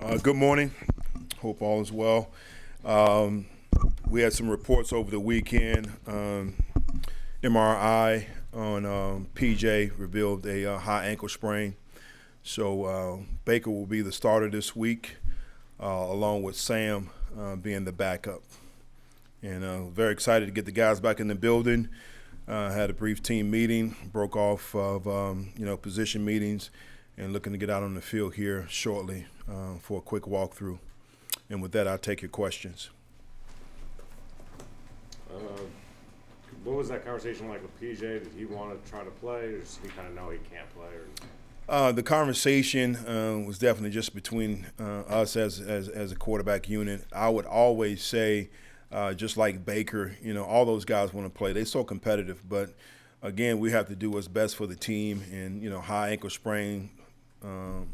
Good morning. Hope all is well. We had some reports over the weekend. MRI on PJ revealed a high ankle sprain. So Baker will be the starter this week, along with Sam being the backup. And very excited to get the guys back in the building. Had a brief team meeting, broke off of position meetings, and looking to get out on the field here shortly for a quick walkthrough. And with that, I'll take your questions. What was that conversation like with PJ? Did he want to try to play, or does he kind of know he can't play? The conversation was definitely just between us as a quarterback unit. I would always say, just like Baker, all those guys want to play. They're so competitive, but again, we have to do what's best for the team. And high ankle sprain,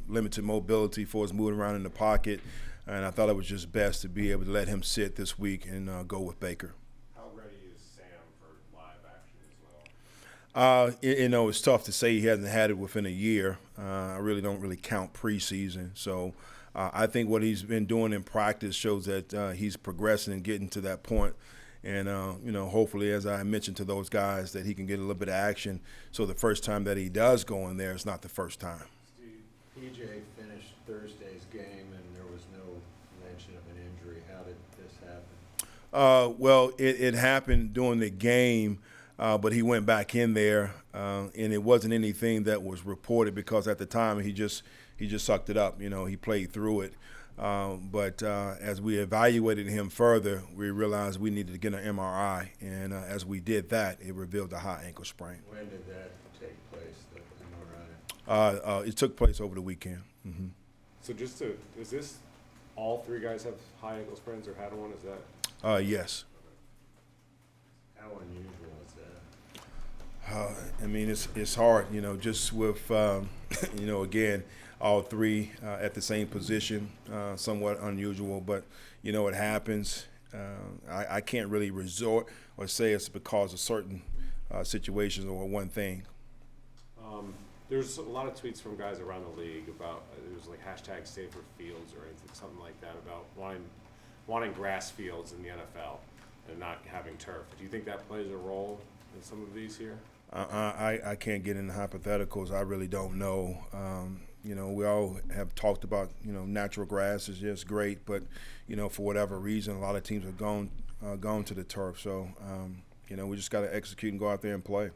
limited mobility for us moving around in the pocket, and I thought it was just best to be able to let him sit this week and go with Baker. How ready is Sam for live action as well? It's tough to say. He hasn't had it within a year. I really don't count preseason. So I think what he's been doing in practice shows that he's progressing and getting to that point. And, hopefully, as I mentioned to those guys, that he can get a little bit of action. So the first time that he does go in there, it's not the first time. Steve, PJ finished Thursday's game and there was no mention of an injury. How did this happen? Well, it happened during the game. But he went back in there, and it wasn't anything that was reported because at the time he just sucked it up. He played through it. But as we evaluated him further, we realized we needed to get an MRI, and as we did that, it revealed a high ankle sprain. When did that take place, the MRI? It took place over the weekend. Mm-hmm. So is this all three guys have high ankle sprains or had one? Is that? Yes. How unusual is that? It's hard, just with, again, all three at the same position, somewhat unusual, but, it happens. I can't really resort or say it's because of certain situations or one thing. There's a lot of tweets from guys around the league about, it was like hashtag safer fields or anything, something like that, about wanting grass fields in the NFL and not having turf. Do you think that plays a role in some of these here? I can't get into hypotheticals. I really don't know. We all have talked about, natural grass is just great, but, for whatever reason, a lot of teams have gone to the turf. So, we just got to execute and go out there and play.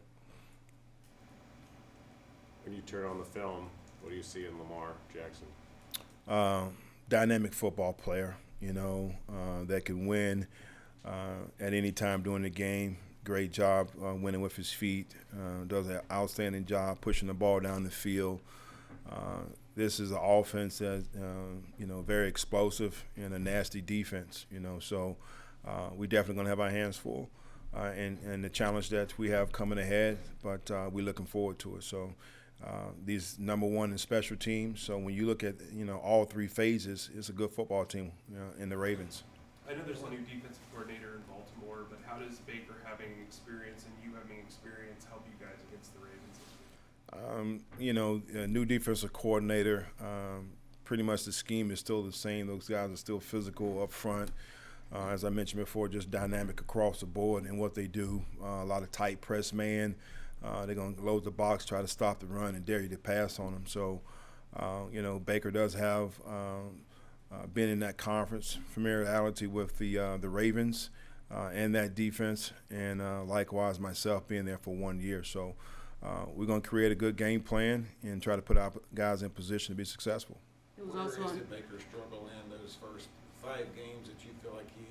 When you turn on the film, what do you see in Lamar Jackson? Dynamic football player, that can win at any time during the game. Great job winning with his feet. Does an outstanding job pushing the ball down the field. This is an offense that's, very explosive and a nasty defense, So we definitely going to have our hands full and the challenge that we have coming ahead, but we're looking forward to it. So these number one in special teams. So when you look at, all three phases, it's a good football team in the Ravens. I know there's a new defensive coordinator in Baltimore, but how does Baker having experience and you having experience help you guys against the Ravens? A new defensive coordinator, pretty much the scheme is still the same. Those guys are still physical up front. As I mentioned before, just dynamic across the board in what they do. A lot of tight press man. They're going to load the box, try to stop the run, and dare you to pass on them. So, Baker does have been in that conference, familiarity with the Ravens and that defense, and likewise myself being there for 1 year. So we're going to create a good game plan and try to put our guys in position to be successful. It was also did Baker struggle in those first 5 games that you feel like he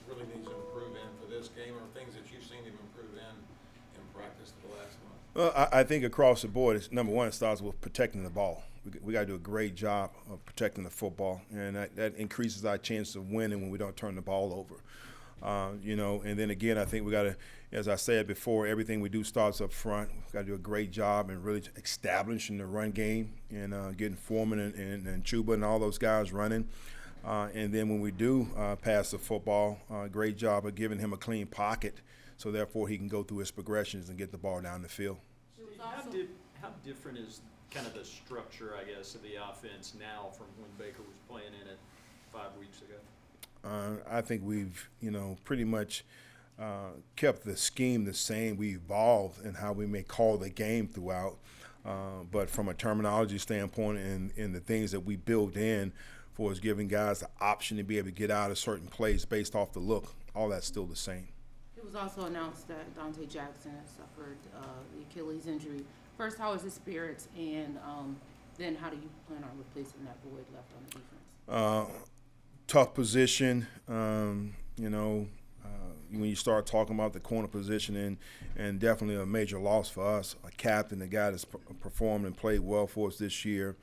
really needs to improve in for this game, or things that you've seen him improve in practice the last month? Well, I think across the board, number one, it starts with protecting the ball. We got to do a great job of protecting the football, and that increases our chance of winning when we don't turn the ball over. And then again, I think we got to, as I said before, everything we do starts up front. We've got to do a great job in really establishing the run game and getting Foreman and Chuba and all those guys running. And then when we do pass the football, great job of giving him a clean pocket so therefore he can go through his progressions and get the ball down the field. How different is kind of the structure, I guess, of the offense now from when Baker was 5 weeks ago? I think we've, pretty much kept the scheme the same. We evolved in how we may call the game throughout. But from a terminology standpoint and the things that we build in for is giving guys the option to be able to get out of certain plays based off the look, all that's still the same. It was also announced that Donte Jackson has suffered the Achilles injury. First, how is his spirits, and then how do you plan on replacing that void left on the defense? Tough position, when you start talking about the corner position, and definitely a major loss for us. A captain, a guy that's performed and played well for us this year.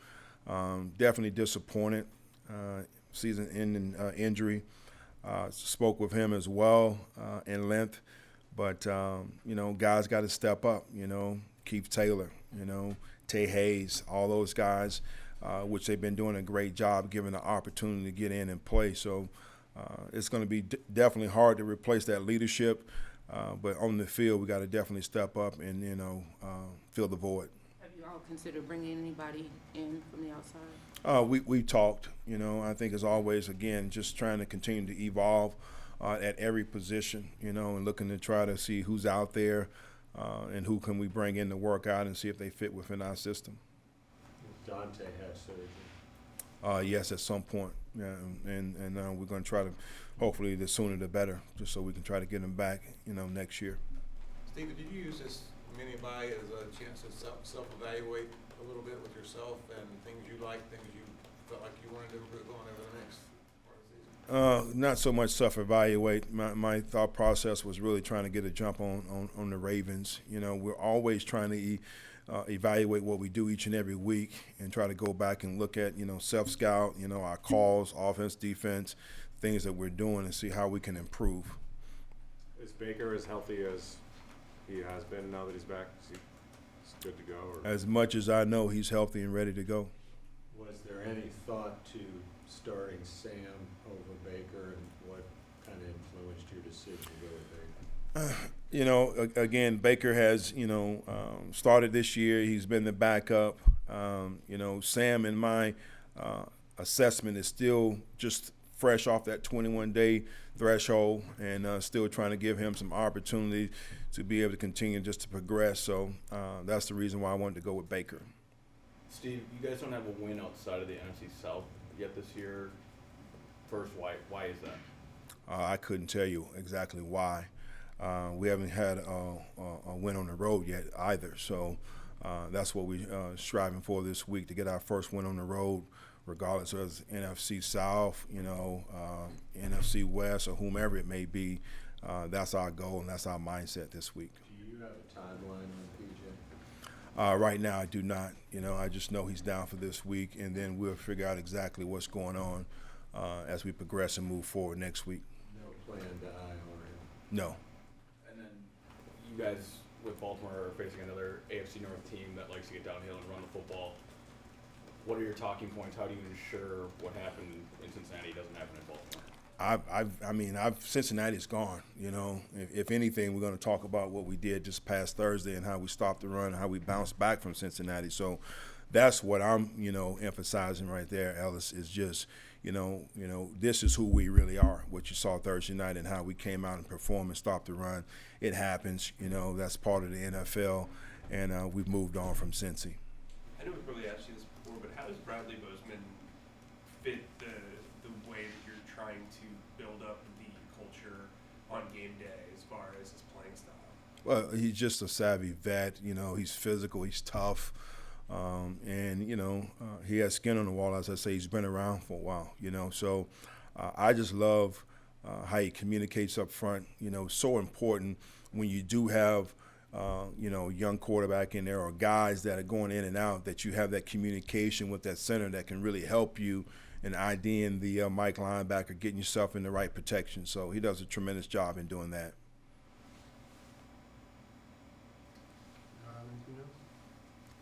Definitely disappointed. Season-ending injury. Spoke with him as well in length, but guys got to step up. Keith Taylor, Tay Hayes, all those guys, which they've been doing a great job, given the opportunity to get in and play. So it's going to be definitely hard to replace that leadership, but on the field we got to definitely step up and fill the void. Have you all considered bringing anybody in from the outside? We talked, I think as always, again, just trying to continue to evolve at every position, and looking to try to see who's out there and who can we bring in to work out and see if they fit within our system. Donte had surgery. Yes, at some point, yeah, and we're going to try to, hopefully the sooner the better, just so we can try to get him back, next year. Stephen, did you use this mini-bye as a chance to self-evaluate a little bit with yourself and things you liked, things you felt like you wanted to improve on over the next part of the season? Not so much self-evaluate. My thought process was really trying to get a jump on the Ravens. We're always trying to evaluate what we do each and every week and try to go back and look at, self-scout, our calls, offense, defense, things that we're doing and see how we can improve. Is Baker as healthy as he has been now that he's back? Is he good to go? Or? As much as I know, he's healthy and ready to go. Was there any thought to starting Sam over Baker, and what kind of influenced your decision to go with Baker? Again, Baker has, started this year. He's been the backup. Sam, in my assessment, is still just fresh off that 21-day threshold and still trying to give him some opportunity to be able to continue just to progress. So that's the reason why I wanted to go with Baker. Steve, you guys don't have a win outside of the NFC South yet this year. First, why is that? I couldn't tell you exactly why. We haven't had a win on the road yet either. So that's what we're striving for this week, to get our first win on the road, regardless of NFC South, NFC West, or whomever it may be. That's our goal and that's our mindset this week. Do you have a timeline on PJ? Right now, I do not. I just know he's down for this week, and then we'll figure out exactly what's going on as we progress and move forward next week. No plan to IR him? No. And then you guys with Baltimore are facing another AFC North team that likes to get downhill and run the football. What are your talking points? How do you ensure what happened in Cincinnati doesn't happen in Baltimore? Cincinnati's gone. If anything, we're going to talk about what we did just past Thursday and how we stopped the run and how we bounced back from Cincinnati. So that's what I'm, emphasizing right there, Ellis, is just, this is who we really are. What you saw Thursday night and how we came out and performed and stopped the run. It happens. That's part of the NFL, and we've moved on from Cincy. I know we've probably asked you this before, but how does Bradley Bozeman fit the way that you're trying to build up the culture on game day as far as his playing style? Well, he's just a savvy vet. He's physical, he's tough, and he has skin on the wall. As I say, he's been around for a while. So I just love how he communicates up front. So important when you do have young quarterback in there or guys that are going in and out, that you have that communication with that center that can really help you in IDing the Mike linebacker, getting yourself in the right protection. So he does a tremendous job in doing that.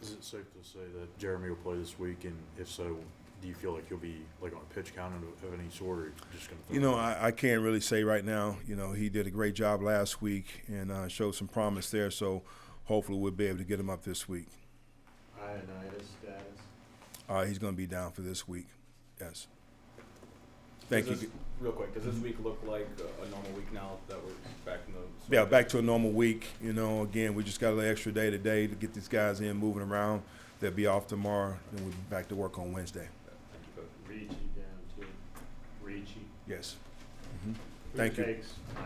Is it safe to say that Jeremy will play this week, and if so, do you feel like he'll be on a pitch count of any sort, or just going to? I can't really say right now. He did a great job last week and showed some promise there. So hopefully we'll be able to get him up this week. Ioannidis status? He's going to be down for this week. Yes. Thank Does you. this- Real quick, does this week look like a normal week now that we're back in the? Yeah, back to a normal week. You know, again, we just got a little extra day today to get these guys in, moving around. They'll be off tomorrow, and we'll be back to work on Wednesday. Thank you, Coach. Ricci down too. Ricci. Yes. Who Thank you. takes, I